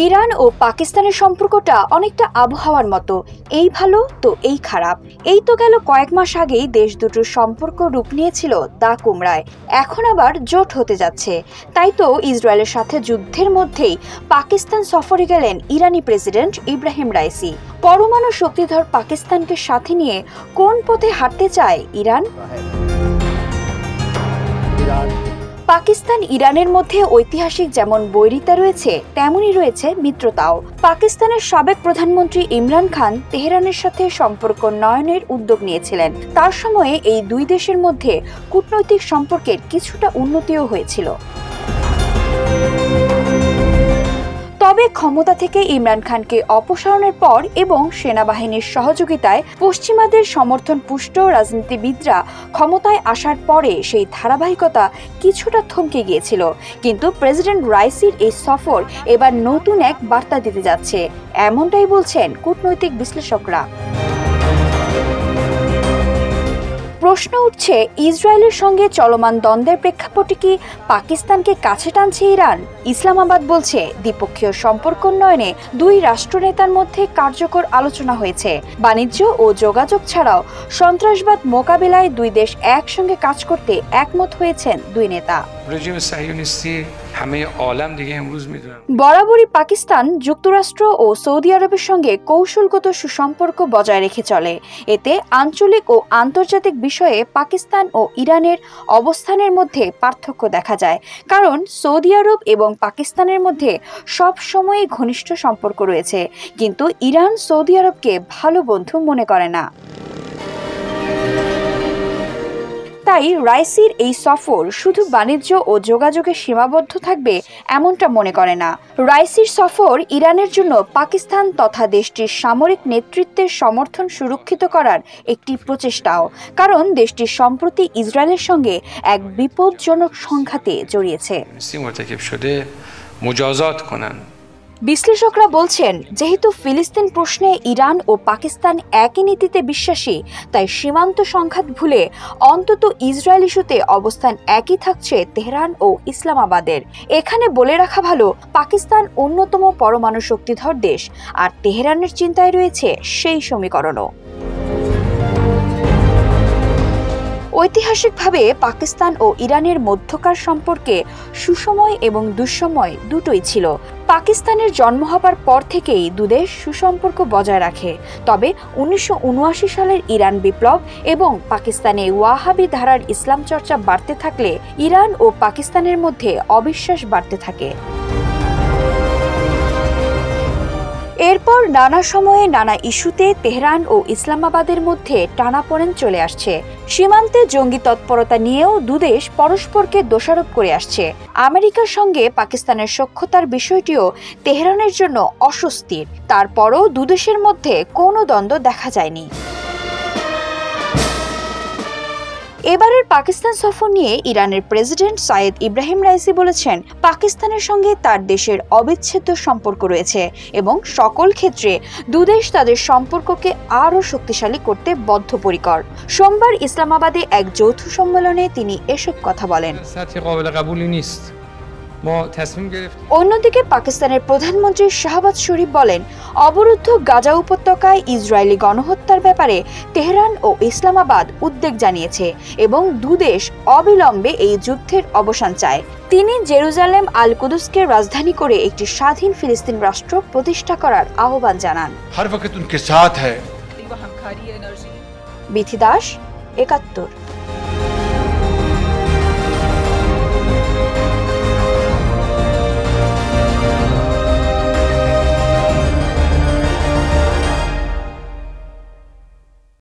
Iran ও পাকিস্তানের সম্পর্কটা অনেকটা আবহাওয়ার মতো, এই ভালো তো এই খারাপ। এই তো গেল কয়েক মাস আগেই দেশ দুটোর সম্পর্ক রূপ নিয়েছিল দা কুমড়ায়, এখন আবার জোট হতে যাচ্ছে। তাই তো ইসরায়েলের সাথে যুদ্ধের মধ্যেই পাকিস্তান সফরে গেলেন ইরানি প্রেসিডেন্ট ইব্রাহিম রাইসি। পরমাণু শক্তিধর পাকিস্তানকে সাথে নিয়ে কোন পথে হাঁটতে চায় ইরান? পাকিস্তান ইরানের মধ্যে ঐতিহাসিক যেমন বৈরিতা রয়েছে, তেমনই রয়েছে মিত্রতাও। পাকিস্তানের সাবেক প্রধানমন্ত্রী ইমরান খান তেহরানের সাথে সম্পর্ক নয়নের উদ্যোগ নিয়েছিলেন। তার সময়ে এই দুই দেশের মধ্যে কূটনৈতিক সম্পর্কের কিছুটা উন্নতিও হয়েছিল। তবে ক্ষমতা থেকে ইমরান খানকে অপসারণের পর এবং সেনাবাহিনীর সহযোগিতায় পশ্চিমাদের সমর্থন পুষ্ট রাজনীতিবিদরা ক্ষমতায় আসার পরে সেই ধারাবাহিকতা কিছুটা থমকে গিয়েছিল। কিন্তু প্রেসিডেন্ট রাইসির এই সফর এবার নতুন এক বার্তা দিতে যাচ্ছে, এমনটাই বলছেন কূটনৈতিক বিশ্লেষকরা। প্রশ্ন উঠছে, ইসরায়েলের সঙ্গে চলমান দ্বন্দ্বের প্রেক্ষাপটে কি পাকিস্তানকে কাছে টানছে ইরান? ইসলামাবাদ বলছে, দ্বিপক্ষীয় সম্পর্ক উন্নয়নে দুই রাষ্ট্রনেতার মধ্যে কার্যকর আলোচনা হয়েছে। বাণিজ্য ও যোগাযোগ ছাড়াও সন্ত্রাসবাদ মোকাবিলায় দুই দেশ একসঙ্গে কাজ করতে একমত হয়েছেন দুই নেতা। বরাবরই পাকিস্তান যুক্তরাষ্ট্র ও সৌদি আরবের সঙ্গে কৌশলগত সুসম্পর্ক বজায় রেখে চলে। এতে আঞ্চলিক ও আন্তর্জাতিক বিষয়ে পাকিস্তান ও ইরানের অবস্থানের মধ্যে পার্থক্য দেখা যায়, কারণ সৌদি আরব এবং পাকিস্তানের মধ্যে সব সময়ই ঘনিষ্ঠ সম্পর্ক রয়েছে, কিন্তু ইরান সৌদি আরবকে ভালো বন্ধু মনে করে না। তাই রাইসির এই সফর শুধু বাণিজ্য ও যোগাযোগে সীমাবদ্ধ থাকবে এমনটা মনে করে না। রাইসির সফর ইরানের জন্য পাকিস্তান তথা দেশটির সামরিক নেতৃত্বের সমর্থন সুরক্ষিত করার একটি প্রচেষ্টাও, কারণ দেশটির সম্প্রতি ইসরায়েলের সঙ্গে এক বিপজ্জনক সংঘাতে জড়িয়েছে। বিশ্লেষকরা বলছেন, যেহেতু ফিলিস্তিন প্রশ্নে ইরান ও পাকিস্তান একই নীতিতে বিশ্বাসী, তাই সীমান্ত সংঘাত ভুলে অন্তত ইসরায়েল ইস্যুতে অবস্থান একই থাকছে তেহরান ও ইসলামাবাদের। এখানে বলে রাখা ভালো, পাকিস্তান অন্যতম পরমাণু শক্তিধর দেশ, আর তেহরানের চিন্তায় রয়েছে সেই সমীকরণও। ঐতিহাসিকভাবে পাকিস্তান ও ইরানের মধ্যকার সম্পর্কে সুসময় এবং দুঃসময় দুটোই ছিল। পাকিস্তানের জন্ম হবার পর থেকেই দুদেশ সুসম্পর্ক বজায় রাখে। তবে 1979 সালের ইরান বিপ্লব এবং পাকিস্তানে ওয়াহাবি ধারার ইসলাম চর্চা বাড়তে থাকলে ইরান ও পাকিস্তানের মধ্যে অবিশ্বাস বাড়তে থাকে। এরপর নানা সময়ে নানা ইস্যুতে তেহরান ও ইসলামাবাদের মধ্যে টানাপোড়েন চলে আসছে। সীমান্তে জঙ্গি তৎপরতা নিয়েও দুদেশ পরস্পরকে দোষারোপ করে আসছে। আমেরিকার সঙ্গে পাকিস্তানের সখ্যতার বিষয়টিও তেহরানের জন্য অস্বস্তির। তারপরও দুদেশের মধ্যে কোনো দ্বন্দ্ব দেখা যায়নি। এবারের পাকিস্তান সফর নিয়ে ইরানের প্রেসিডেন্ট সাইয়েদ ইব্রাহিম রাইসি বলেছেন, পাকিস্তানের সঙ্গে তার দেশের অবিচ্ছেদ্য সম্পর্ক রয়েছে এবং সকল ক্ষেত্রে দুদেশ তাদের সম্পর্ককে আরও শক্তিশালী করতে বদ্ধপরিকর। সোমবার ইসলামাবাদে এক যৌথ সম্মেলনে তিনি এসব কথা বলেন। অন্যদিকে পাকিস্তানের প্রধানমন্ত্রী শাহবাজ শরীফ বলেন, অবরুদ্ধ গাজা উপত্যকায় ইসরায়েলি গণহত্যার ব্যাপারে তেহরান ও ইসলামাবাদ উদ্বেগ জানিয়েছে এবং দুদেশ অবিলম্বে এই যুদ্ধের অবসান চায়। তিনি জেরুজালেম আল কুদুসকে রাজধানী করে একটি স্বাধীন ফিলিস্তিন রাষ্ট্র প্রতিষ্ঠা করার আহ্বান জানান। বিথি দাস, ৭১।